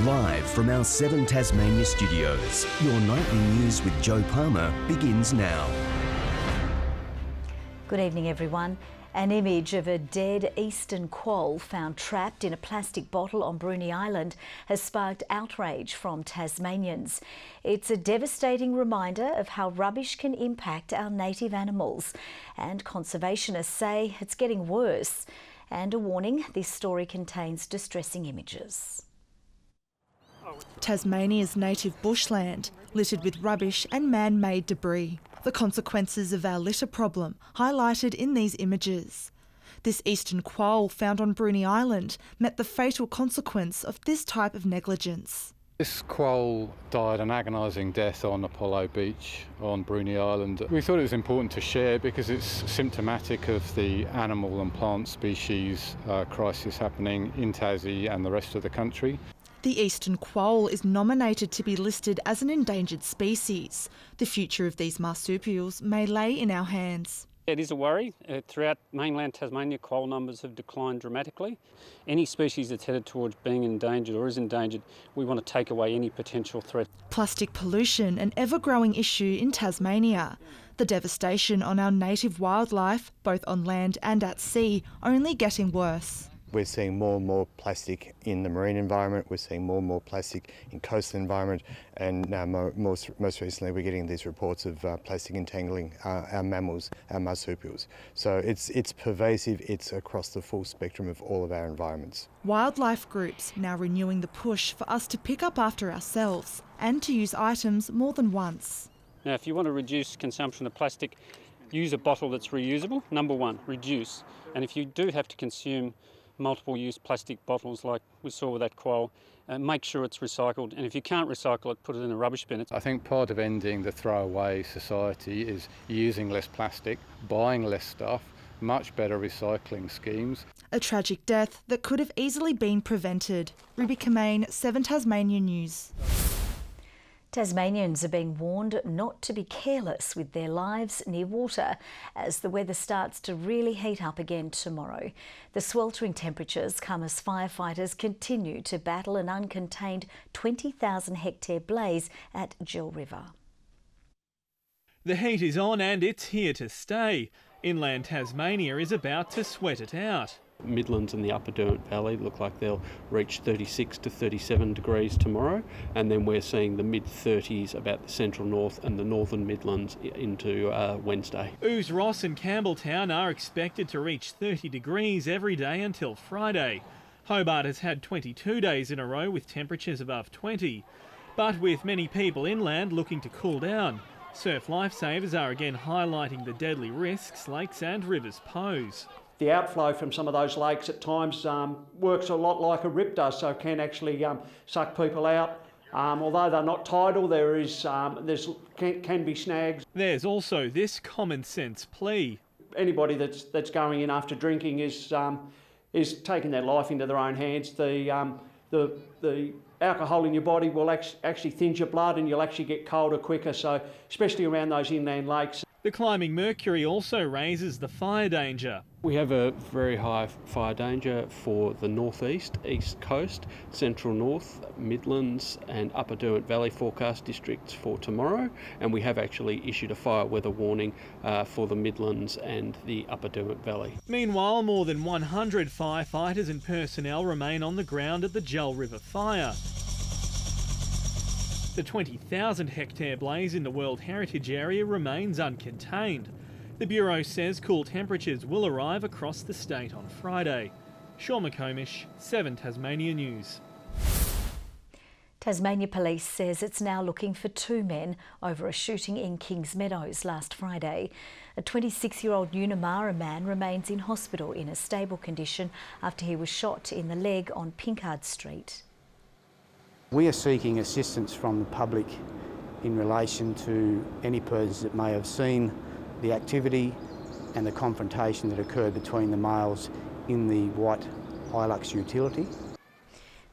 Live from our 7 Tasmania studios, your nightly news with Joe Palmer begins now. Good evening, everyone. An image of a dead eastern quoll found trapped in a plastic bottle on Bruny Island has sparked outrage from Tasmanians. It's a devastating reminder of how rubbish can impact our native animals, and conservationists say it's getting worse. And a warning, this story contains distressing images. Tasmania's native bushland, littered with rubbish and man-made debris. The consequences of our litter problem highlighted in these images. This eastern quoll found on Bruny Island met the fatal consequence of this type of negligence. This quoll died an agonising death on Apollo Beach on Bruny Island. We thought it was important to share because it's symptomatic of the animal and plant species crisis happening in Tassie and the rest of the country. The eastern quoll is nominated to be listed as an endangered species. The future of these marsupials may lay in our hands. It is a worry. Throughout mainland Tasmania, quoll numbers have declined dramatically. Any species that's headed towards being endangered or is endangered, we want to take away any potential threat. Plastic pollution, an ever-growing issue in Tasmania. The devastation on our native wildlife, both on land and at sea, only getting worse. We're seeing more and more plastic in the marine environment, we're seeing more and more plastic in coastal environment, and now most recently we're getting these reports of plastic entangling our mammals, our marsupials. So it's pervasive, it's across the full spectrum of all of our environments. Wildlife groups now renewing the push for us to pick up after ourselves and to use items more than once. Now, if you want to reduce consumption of plastic, use a bottle that's reusable. Number one, reduce. And if you do have to consume multiple-use plastic bottles like we saw with that quoll, make sure it's recycled, and if you can't recycle it, put it in a rubbish bin. I think part of ending the throwaway society is using less plastic, buying less stuff, much better recycling schemes. A tragic death that could have easily been prevented. Ruby Kamane, 7 Tasmania News. Tasmanians are being warned not to be careless with their lives near water as the weather starts to really heat up again tomorrow. The sweltering temperatures come as firefighters continue to battle an uncontained 20,000 hectare blaze at Gel River. The heat is on and it's here to stay. Inland Tasmania is about to sweat it out. Midlands and the Upper Derwent Valley look like they'll reach 36 to 37 degrees tomorrow, and then we're seeing the mid-30s about the central north and the northern Midlands into Wednesday. Ouse Ross and Campbelltown are expected to reach 30 degrees every day until Friday. Hobart has had 22 days in a row with temperatures above 20. But with many people inland looking to cool down, surf lifesavers are again highlighting the deadly risks lakes and rivers pose. The outflow from some of those lakes at times works a lot like a rip does, so it can actually suck people out. Although they're not tidal, there can be snags. There's also this common sense plea. Anybody that's going in after drinking is taking their life into their own hands. The alcohol in your body will actually thin your blood and you'll actually get colder quicker, so especially around those inland lakes. The climbing mercury also raises the fire danger. We have a very high fire danger for the northeast, east coast, central north, Midlands and Upper Derwent Valley forecast districts for tomorrow, and we have actually issued a fire weather warning for the Midlands and the Upper Derwent Valley. Meanwhile, more than 100 firefighters and personnel remain on the ground at the Gel River fire. The 20,000 hectare blaze in the World Heritage Area remains uncontained. The Bureau says cool temperatures will arrive across the state on Friday. Sean McComish, 7 Tasmania News. Tasmania Police says it's now looking for 2 men over a shooting in Kings Meadows last Friday. A 26-year-old Unamara man remains in hospital in a stable condition after he was shot in the leg on Pinkard Street. We are seeking assistance from the public in relation to any persons that may have seen the activity and the confrontation that occurred between the males in the white Hilux utility.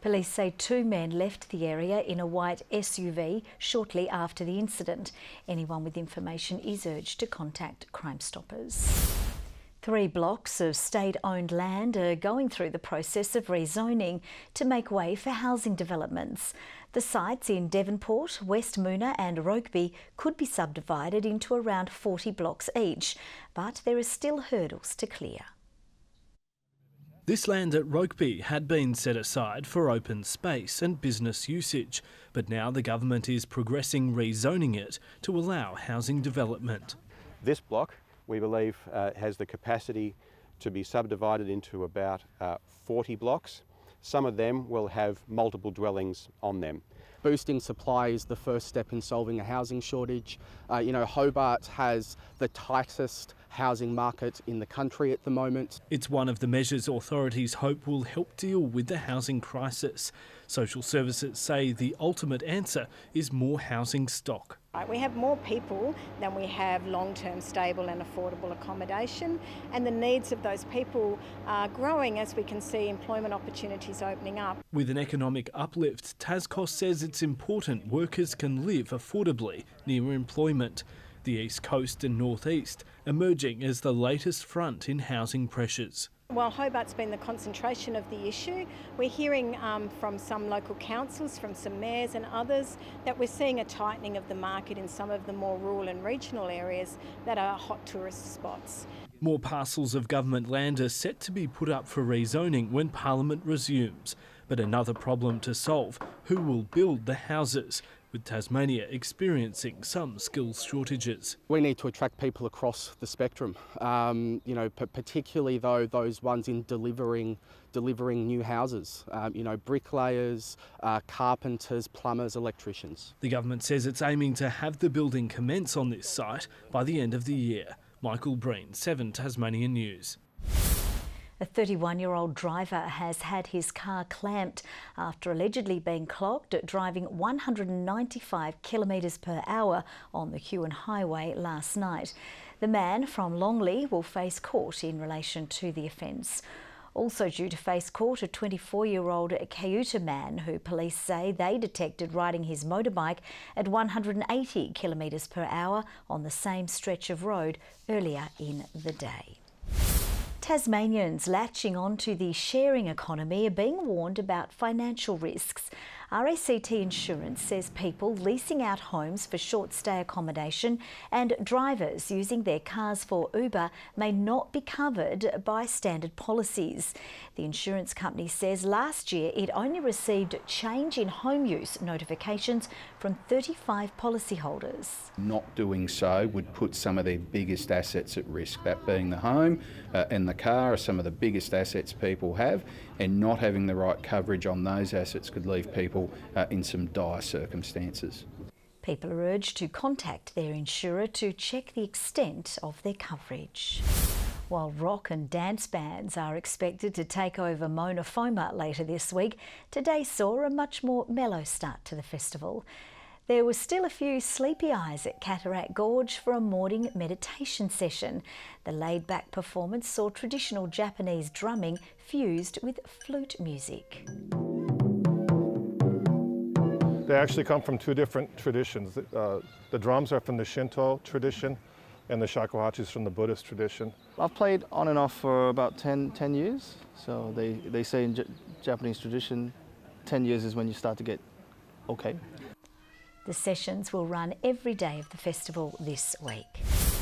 Police say 2 men left the area in a white SUV shortly after the incident. Anyone with information is urged to contact Crime Stoppers. 3 blocks of state-owned land are going through the process of rezoning to make way for housing developments. The sites in Devonport, West Moona and Rokeby could be subdivided into around 40 blocks each, but there are still hurdles to clear. This land at Rokeby had been set aside for open space and business usage, but now the government is progressing rezoning it to allow housing development. This block, we believe, has the capacity to be subdivided into about 40 blocks. Some of them will have multiple dwellings on them. Boosting supply is the first step in solving a housing shortage. Hobart has the tightest housing market in the country at the moment. It's one of the measures authorities hope will help deal with the housing crisis. Social services say the ultimate answer is more housing stock. We have more people than we have long-term stable and affordable accommodation, and the needs of those people are growing as we can see employment opportunities opening up. With an economic uplift, Tascos says it's important workers can live affordably near employment. The East Coast and North East emerging as the latest front in housing pressures. While Hobart's been the concentration of the issue, we're hearing from some local councils, from some mayors and others, that we're seeing a tightening of the market in some of the more rural and regional areas that are hot tourist spots. More parcels of government land are set to be put up for rezoning when Parliament resumes. But another problem to solve: who will build the houses? With Tasmania experiencing some skills shortages. We need to attract people across the spectrum, particularly though those ones in delivering new houses, bricklayers, carpenters, plumbers, electricians. The government says it's aiming to have the building commence on this site by the end of the year. Michael Breen, 7 Tasmanian News. A 31-year-old driver has had his car clamped after allegedly being clocked driving 195 kilometres per hour on the Huon Highway last night. The man from Longley will face court in relation to the offence. Also due to face court, a 24-year-old Cayuta man who police say they detected riding his motorbike at 180 kilometres per hour on the same stretch of road earlier in the day. Tasmanians latching onto the sharing economy are being warned about financial risks. RACT Insurance says people leasing out homes for short stay accommodation and drivers using their cars for Uber may not be covered by standard policies. The insurance company says last year it only received change in home use notifications from 35 policyholders. Not doing so would put some of their biggest assets at risk, that being the home and the car are some of the biggest assets people have, and not having the right coverage on those assets could leave people in some dire circumstances. People are urged to contact their insurer to check the extent of their coverage. While rock and dance bands are expected to take over FOMA later this week, today saw a much more mellow start to the festival. There were still a few sleepy eyes at Cataract Gorge for a morning meditation session. The laid-back performance saw traditional Japanese drumming fused with flute music. They actually come from 2 different traditions. The drums are from the Shinto tradition and the shakuhachi is from the Buddhist tradition. I've played on and off for about 10 years. So they say in Japanese tradition, 10 years is when you start to get okay. The sessions will run every day of the festival this week.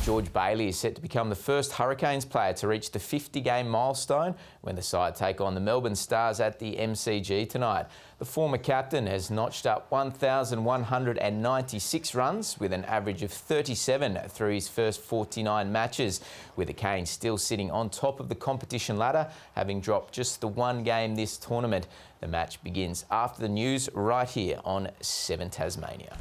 George Bailey is set to become the first Hurricanes player to reach the 50-game milestone when the side take on the Melbourne Stars at the MCG tonight. The former captain has notched up 1,196 runs with an average of 37 through his first 49 matches, with the Canes still sitting on top of the competition ladder, having dropped just the 1 game this tournament. The match begins after the news right here on 7 Tasmania.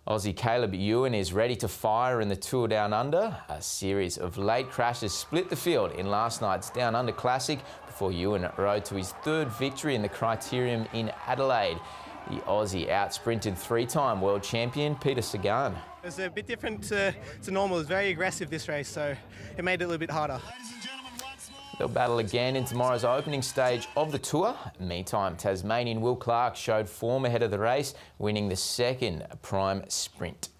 Aussie Caleb Ewan is ready to fire in the Tour Down Under. A series of late crashes split the field in last night's Down Under Classic before Ewan rode to his 3rd victory in the Criterium in Adelaide. The Aussie out-sprinted 3-time world champion Peter Sagan. It was a bit different to normal. It was very aggressive this race, so it made it a little bit harder. They'll battle again in tomorrow's opening stage of the Tour. Meantime, Tasmanian Will Clark showed form ahead of the race, winning the 2nd prime sprint.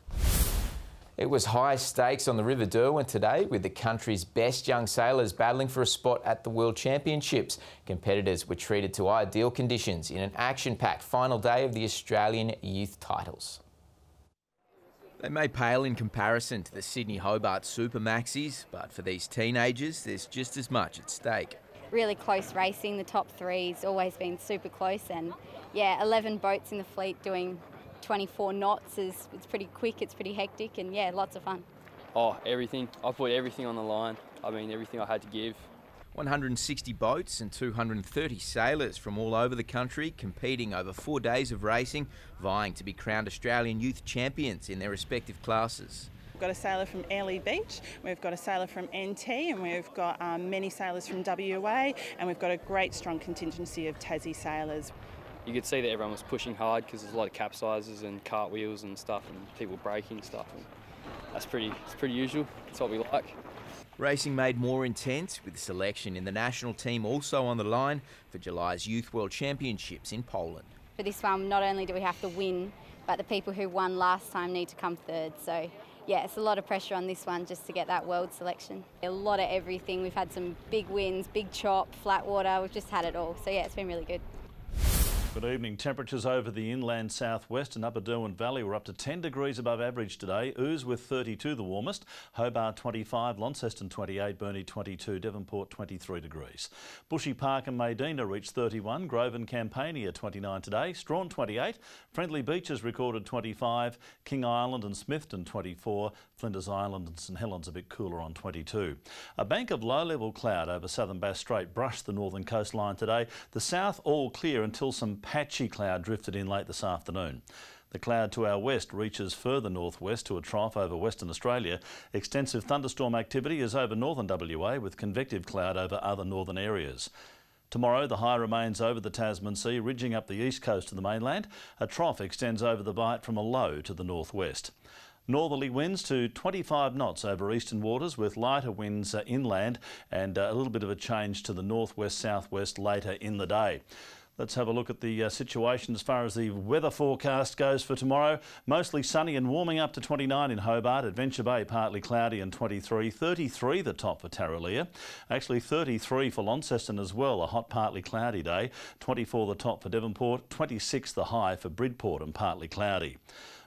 It was high stakes on the River Derwent today, with the country's best young sailors battling for a spot at the World Championships. Competitors were treated to ideal conditions in an action-packed final day of the Australian Youth Titles. They may pale in comparison to the Sydney Hobart Super Maxis, but for these teenagers, there's just as much at stake. Really close racing, the top three's always been super close, and yeah, 11 boats in the fleet doing 24 knots it's pretty quick, it's pretty hectic, and yeah, lots of fun. Oh, everything. I put everything on the line. I mean, everything I had to give. 160 boats and 230 sailors from all over the country competing over 4 days of racing, vying to be crowned Australian youth champions in their respective classes. We've got a sailor from Airlie Beach, we've got a sailor from NT, and we've got many sailors from WA, and we've got a great strong contingency of Tassie sailors. You could see that everyone was pushing hard because there's a lot of capsizes and cartwheels and stuff, and people breaking stuff. And it's pretty usual. That's what we like. Racing made more intense, with selection in the national team also on the line for July's Youth World Championships in Poland. For this one, not only do we have to win, but the people who won last time need to come third. So yeah, it's a lot of pressure on this one just to get that world selection. A lot of everything. We've had some big wins, big chop, flat water. We've just had it all. So yeah, it's been really good. Good evening. Temperatures over the inland southwest and upper Derwent Valley were up to 10 degrees above average today. Ouse with 32 the warmest, Hobart 25, Launceston 28, Burnie 22, Devonport 23 degrees. Bushy Park and Maydena reached 31, Grove and Campania 29 today, Strawn 28, Friendly Beaches recorded 25, King Island and Smithton 24, Flinders Island and St Helens a bit cooler on 22. A bank of low-level cloud over southern Bass Strait brushed the northern coastline today. The south all clear until some patchy cloud drifted in late this afternoon. The cloud to our west reaches further northwest to a trough over Western Australia. Extensive thunderstorm activity is over northern WA with convective cloud over other northern areas. Tomorrow the high remains over the Tasman Sea, ridging up the east coast of the mainland. A trough extends over the bight from a low to the northwest. Northerly winds to 25 knots over eastern waters, with lighter winds inland and a little bit of a change to the northwest-southwest later in the day. Let's have a look at the situation as far as the weather forecast goes for tomorrow. Mostly sunny and warming up to 29 in Hobart. Adventure Bay partly cloudy and 23. 33 the top for Tarraleah. Actually 33 for Launceston as well, a hot partly cloudy day. 24 the top for Devonport. 26 the high for Bridport and partly cloudy.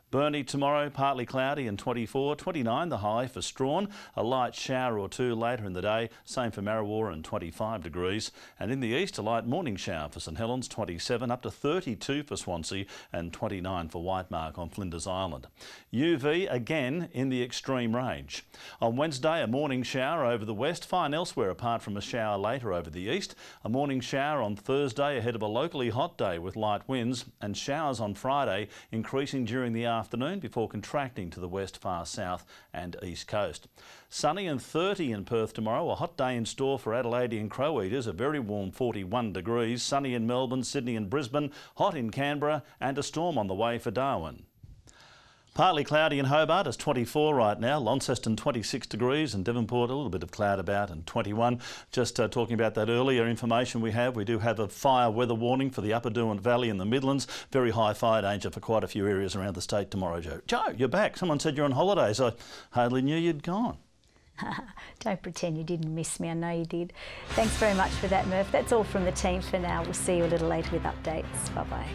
Burnie tomorrow, partly cloudy and 24, 29 the high for Strawn, a light shower or two later in the day, same for Marrawar and 25 degrees. And in the east, a light morning shower for St Helens, 27, up to 32 for Swansea and 29 for Whitemark on Flinders Island. UV again in the extreme range. On Wednesday, a morning shower over the west, fine elsewhere apart from a shower later over the east. A morning shower on Thursday ahead of a locally hot day with light winds, and showers on Friday increasing during the afternoon before contracting to the west, far south and east coast. Sunny and 30 in Perth tomorrow, a hot day in store for Adelaidean crow eaters, a very warm 41 degrees. Sunny in Melbourne, Sydney and Brisbane, hot in Canberra and a storm on the way for Darwin. Partly cloudy in Hobart, it's 24 right now. Launceston 26 degrees and Devonport a little bit of cloud about and 21. Just talking about that earlier information we do have a fire weather warning for the upper Derwent Valley and the Midlands. Very high fire danger for quite a few areas around the state tomorrow, Joe. Joe, you're back. Someone said you're on holidays. I hardly knew you'd gone. Don't pretend you didn't miss me. I know you did. Thanks very much for that, Murph. That's all from the team for now. We'll see you a little later with updates. Bye-bye.